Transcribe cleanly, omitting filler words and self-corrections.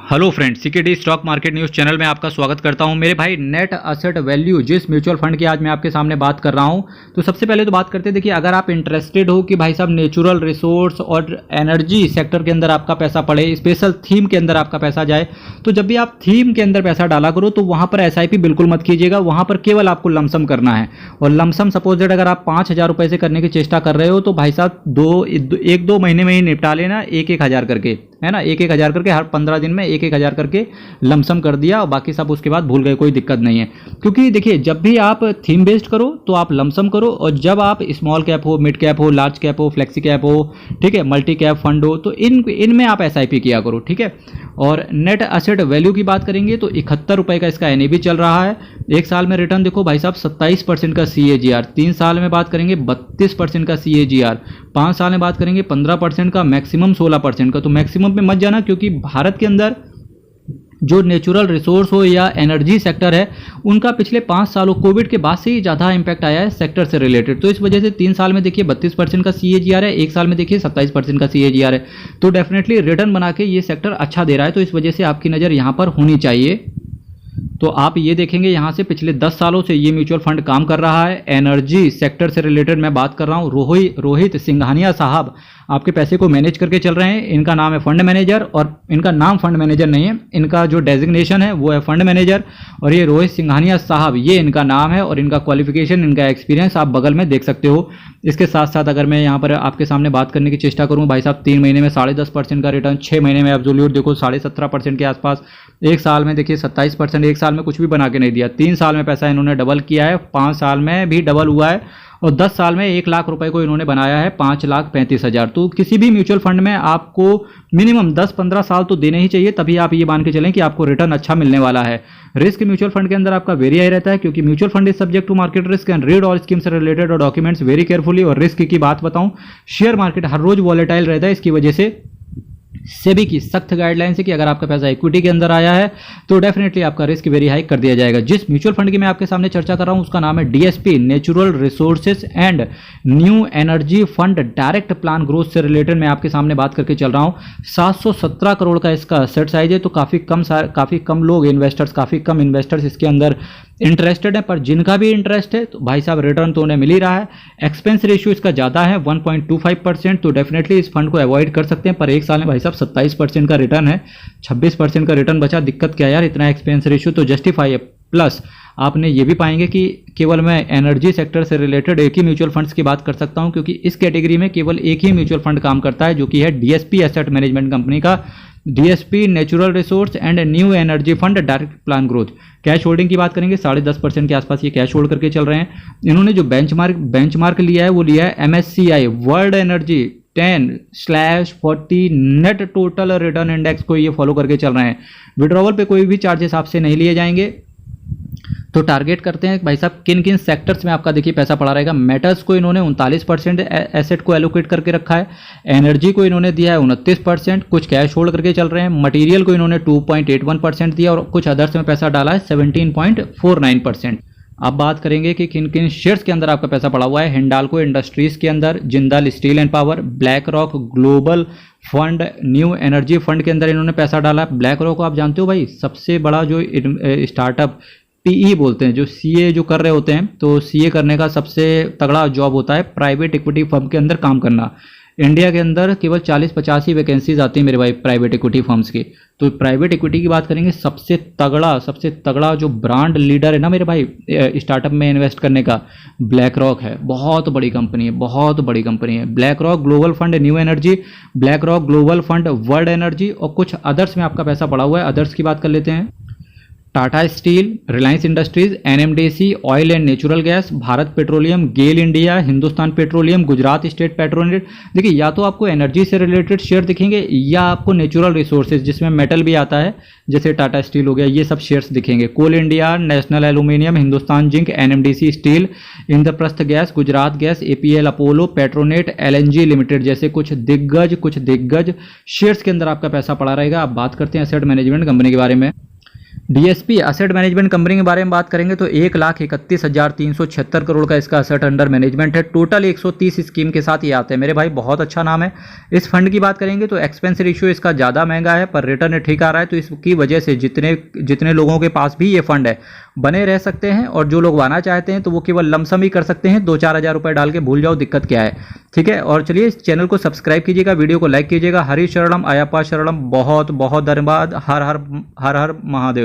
Hello friends, CKD stock market news channel में आपका स्वागत करता हूं। मेरे भाई, नेट असेट वैल्यू जिस म्यूचुअल फंड की आज मैं आपके सामने बात कर रहा हूं, तो सबसे पहले तो बात करते हैं। देखिए, अगर आप इंटरेस्टेड हो कि भाई साहब नेचुरल रिसोर्स और एनर्जी सेक्टर के अंदर आपका पैसा पड़े, स्पेशल थीम के अंदर आपका पैसा जाए, तो जब भी आप थीम के अंदर पैसा डाला करो तो वहां पर एसआईपी बिल्कुल मत कीजिएगा। वहां पर केवल आपको लमसम करना है। और लमसम सपोजेड अगर आप 5,000 रुपए से करने की चेष्टा कर रहे हो तो भाई साहब एक दो महीने में ही निपटा लेना, 1,000 करके, है ना। 1,000 करके हर 15 दिन में 1,000 करके लमसम कर दिया और बाकी सब उसके बाद भूल गए, कोई दिक्कत नहीं है। क्योंकि देखिए, जब भी आप थीम बेस्ड करो तो आप लमसम करो, और जब आप स्मॉल कैप हो, मिड कैप हो, लार्ज कैप हो, फ्लेक्सी कैप हो, ठीक है, मल्टी कैप फंड हो, तो इनमें आप एसआईपी किया करो, ठीक है। और नेट असेट वैल्यू की बात करेंगे तो 71 रुपए का इसका एनएबी चल रहा है। एक साल में रिटर्न देखो भाई साहब 27% का सीएजीआर, 3 साल में बात करेंगे 32% का सीएजीआर, 5 साल में बात करेंगे 15% का, मैक्सिमम 16% का। तो मैक्सिमम पे मत जाना, क्योंकि भारत के अंदर जो नेचुरल रिसोर्स हो या एनर्जी सेक्टर है, उनका पिछले 5 सालों कोविड के बाद से ही ज़्यादा इंपैक्ट आया है सेक्टर से रिलेटेड। तो इस वजह से 3 साल में देखिए 32% का सीएजीआर है, 1 साल में देखिए 27% का सीएजीआर है। तो डेफिनेटली रिटर्न बना के ये सेक्टर अच्छा दे रहा है, तो इस वजह से आपकी नज़र यहाँ पर होनी चाहिए। तो आप ये देखेंगे यहाँ से पिछले 10 सालों से ये म्यूचुअल फंड काम कर रहा है। एनर्जी सेक्टर से रिलेटेड मैं बात कर रहा हूँ। रोहित सिंघानिया साहब आपके पैसे को मैनेज करके चल रहे हैं। इनका नाम है फंड मैनेजर, और इनका नाम फंड मैनेजर नहीं है, इनका जो डेजिग्नेशन है वो है फंड मैनेजर। और ये रोहित सिंघानिया साहब, ये इनका नाम है, और इनका क्वालिफिकेशन, इनका एक्सपीरियंस आप बगल में देख सकते हो। इसके साथ साथ अगर मैं यहाँ पर आपके सामने बात करने की चेष्टा करूँ, भाई साहब 3 महीने में 10.5% का रिटर्न, 6 महीने में एब्सोल्यूट देखो 17.5% के आसपास, 1 साल में देखिए 27%, 1 साल में कुछ भी बना के नहीं दिया, 3 साल में पैसा इन्होंने डबल किया है, 5 साल में भी डबल हुआ है, और 10 साल में 1 लाख रुपए को इन्होंने बनाया है 5,35,000। तो किसी भी म्यूचुअल फंड में आपको मिनिमम 10-15 साल तो देने ही चाहिए, तभी आप ये मान के चलें कि आपको रिटर्न अच्छा मिलने वाला है। रिस्क म्यूचुअल फंड के अंदर आपका वेरी हाई रहता है, क्योंकि mutual fund is subject to market risk and read all schemes related और डॉक्यूमेंट्स वेरी केयरफुली। और रिस्क की बात बताऊं, शेयर मार्केट हर रोज वॉलेटाइल रहता है, इसकी वजह से सेबी की सख्त गाइडलाइंस है कि अगर आपका पैसा इक्विटी के अंदर आया है तो डेफिनेटली आपका रिस्क वेरी हाई कर दिया जाएगा। जिस म्यूचुअल फंड की मैं आपके सामने चर्चा कर रहा हूं उसका नाम है DSP, natural resources and new energy fund. Direct plan growth से रिलेटेड मैं आपके सामने बात करके चल रहा हूं। 717 करोड़ का इसका सेट साइज है, तो काफी कम लोग इन्वेस्टर्स, काफी कम इन्वेस्टर्स इसके अंदर इंटरेस्टेड है। पर जिनका भी इंटरेस्ट है तो भाई साहब रिटर्न तो उन्हें मिल ही रहा है। एक्सपेंस रेशियो इसका ज़्यादा है 1.25%, तो डेफिनेटली इस फंड को अवॉइड कर सकते हैं। पर 1 साल में भाई साहब 27% का रिटर्न है, 26% का रिटर्न बचा। दिक्कत क्या यार, इतना एक्सपेंस रेशियो तो जस्टिफाई है। प्लस आपने ये भी पाएंगे कि केवल मैं एनर्जी सेक्टर से रिलेटेड एक ही म्यूचुअल फंड्स की बात कर सकता हूं, क्योंकि इस कैटेगरी में केवल एक ही म्यूचुअल फंड काम करता है, जो कि है डीएसपी एसेट मैनेजमेंट कंपनी का DSP natural resource and new energy fund direct plan growth. Cash holding की बात करेंगे 10.5% के आसपास ये कैश होल्ड करके चल रहे हैं। इन्होंने जो बेंचमार्क लिया है वो लिया है MSCI world energy 10/40 net total return index को ये फॉलो करके चल रहे हैं। विड्रॉवल पे कोई भी चार्जेस आपसे नहीं लिए जाएंगे। तो टारगेट करते हैं भाई साहब किन किन सेक्टर्स में आपका देखिए पैसा पड़ा रहेगा। मेटल्स को इन्होंने 39% एसेट को एलोकेट करके रखा है। एनर्जी को इन्होंने दिया है 29%, कुछ कैश होल्ड करके चल रहे हैं। मटेरियल को इन्होंने 2.81% दिया, और कुछ अदर्स में पैसा डाला है 17.49%। अब बात करेंगे कि किन किन शेयर्स के अंदर आपका पैसा पड़ा हुआ है। हिंडाल्को इंडस्ट्रीज के अंदर, Jindal steel and power, black rock global fund, new energy fund के अंदर इन्होंने पैसा डाला। ब्लैक रॉक आप जानते हो भाई, सबसे बड़ा जो स्टार्टअप पीई बोलते हैं, जो सीए जो कर रहे होते हैं, तो सीए करने का सबसे तगड़ा जॉब होता है प्राइवेट इक्विटी फर्म के अंदर काम करना। इंडिया के अंदर केवल 40-50 ही वैकेंसीज आती हैं मेरे भाई प्राइवेट इक्विटी फर्म्स की। तो प्राइवेट इक्विटी की बात करेंगे, सबसे तगड़ा जो ब्रांड लीडर है ना मेरे भाई स्टार्टअप में इन्वेस्ट करने का, ब्लैक रॉक है। बहुत बड़ी कंपनी है, बहुत बड़ी कंपनी है black rock global fund new energy, black rock global fund world energy, और कुछ अदर्स में आपका पैसा पड़ा हुआ है। अदर्स की बात कर लेते हैं। Tata Steel, Reliance Industries, NMDC Oil and Natural Gas, Bharat Petroleum, GAIL India, Hindustan Petroleum, Gujarat State Petronet. देखिए, या तो आपको एनर्जी से रिलेटेड शेयर दिखेंगे या आपको नेचुरल रिसोर्सेज जिसमें मेटल भी आता है, जैसे टाटा स्टील हो गया, ये सब शेयर्स दिखेंगे। Coal India, National Aluminium, Hindustan Zinc, NMDC Steel, Indraprastha Gas, Gujarat Gas, APL Apollo, Petronet, LNG Limited जैसे कुछ दिग्गज शेयर्स के अंदर आपका पैसा पड़ा रहेगा। अब बात करते हैं एसेट मैनेजमेंट कंपनी के बारे में। डीएसपी असेट मैनेजमेंट कंपनी के बारे में बात करेंगे तो 1,31,376 करोड़ का इसका असेट अंडर मैनेजमेंट है। टोटल 130 स्कीम के साथ ये आते हैं मेरे भाई, बहुत अच्छा नाम है। इस फंड की बात करेंगे तो एक्सपेंस रेशियो इसका ज़्यादा महंगा है पर रिटर्न ठीक आ रहा है, तो इसकी वजह से जितने लोगों के पास भी ये फंड है बने रह सकते हैं, और जो लोग बनाना चाहते हैं तो वो केवल लमसम ही कर सकते हैं, 2-4 हज़ार रुपये डाल के भूल जाओ, दिक्कत क्या है। ठीक है, और चलिए इस चैनल को सब्सक्राइब कीजिएगा, वीडियो को लाइक कीजिएगा। हरि शरणम अयप्पा शरणम, बहुत बहुत धन्यवाद। हर हर हर हर महादेव।